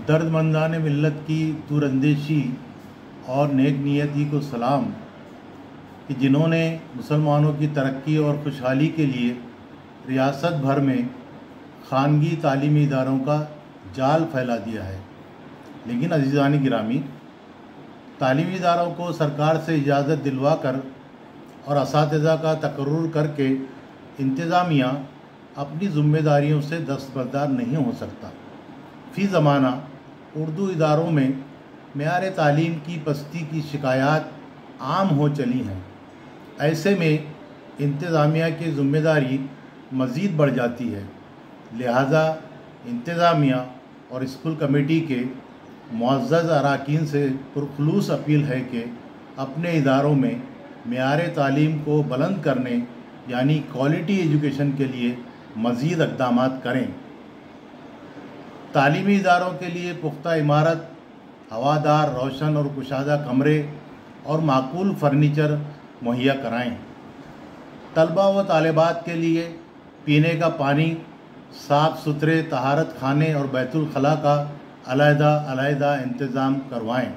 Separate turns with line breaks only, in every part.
दर्दमंदान मिल्लत की दूरअंदेशी और नेक नियती को सलाम कि जिन्होंने मुसलमानों की तरक्की और खुशहाली के लिए रियासत भर में खानगी तालीमी इदारों का जाल फैला दिया है। लेकिन अज़ीज़ान गिरामी, तालीमी इदारों को सरकार से इजाज़त दिलवा कर और असातिज़ा का तकर्रुर करके इंतज़ामिया अपनी ज़िम्मेदारियों से दस्तबरदार नहीं हो सकता। फ़ी ज़माना उर्दू इदारों में मेयार तालीम की पस्ती की शिकायत आम हो चली हैं। ऐसे में इंतज़ामिया की ज़िम्मेदारी मज़ीद बढ़ जाती है। लिहाजा इंतज़ामिया और स्कूल कमेटी के मुअज़्ज़ज़ अरकान से पुरखुलूस अपील है कि अपने इदारों में मेयार तालीम को बुलंद करने यानी क्वालिटी एजुकेशन के लिए मज़ीद इक़दामात करें। तालीमी इदारों के लिए पुख्ता इमारत, हवादार, रोशन और कुशादा कमरे और माकूल फर्नीचर मुहैया कराएँ। तलबा व तालिबात के लिए पीने का पानी, साफ़ सुथरे तहारत खाने और बैतुल खला का अलहदा इंतज़ाम करवाएँ।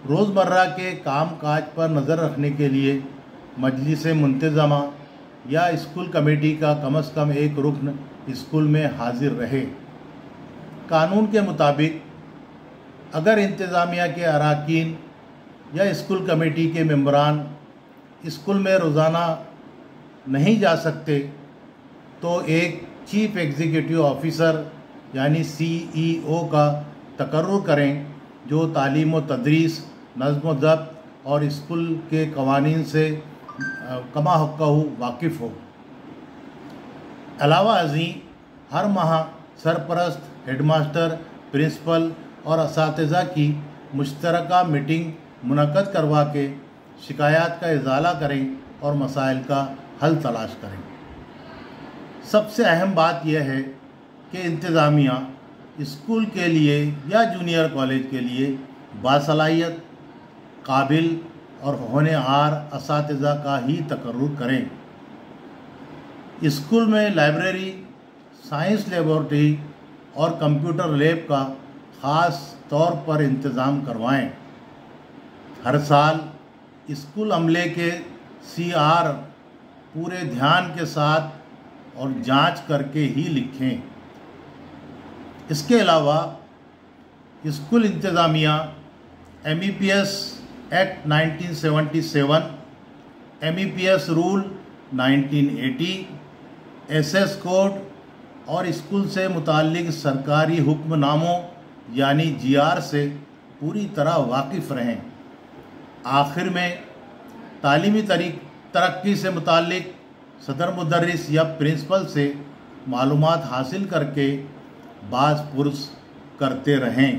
रोज़मर्रा के काम काज पर नज़र रखने के लिए मजलिस मुंतज़मा या स्कूल कमेटी का कम अज़ कम एक रुकन स्कूल में हाजिर रहे। कानून के मुताबिक अगर इंतज़ामिया के अरकान या स्कूल कमेटी के मेंबरान स्कूल में रोज़ाना नहीं जा सकते तो एक चीफ़ एग्जीक्यूटिव ऑफिसर यानी CEO का तकर्रुर करें जो तालीम व तदरीस, नज़्म व ज़ब्त और स्कूल के क़वानीन से कमा हक़्क़हू वाकिफ़ हो। अलावा अज़ीं हर माह सरपरस्त, हेडमास्टर, प्रिंसिपल और असातिज़ा की मुश्तरका मीटिंग मुनक़्क़द करवा के शिकायत का इज़ाला करें और मसाइल का हल तलाश करें। सबसे अहम बात यह है कि इंतज़ामिया स्कूल के लिए या जूनियर कॉलेज के लिए बासलाहियत, काबिल और होनहार असातिज़ा का ही तकर्रुर करें। स्कूल में लाइब्रेरी, साइंस लेबॉरेटरी और कंप्यूटर लैब का ख़ास तौर पर इंतज़ाम करवाएं। हर साल स्कूल अमले के CR पूरे ध्यान के साथ और जांच करके ही लिखें। इसके अलावा स्कूल इंतज़ामिया MEPS act 1977, MEPS rule 1980, SS code और स्कूल से मुताल्लिक़ सरकारी हुक्मनामों यानी GR से पूरी तरह वाकिफ़ रहें। आखिर में तालीमी तरक्की से मुताल्लिक़ सदर मुदर्रिस या प्रिंसिपल से मालूमात हासिल करके बाज़ पुरस करते रहें।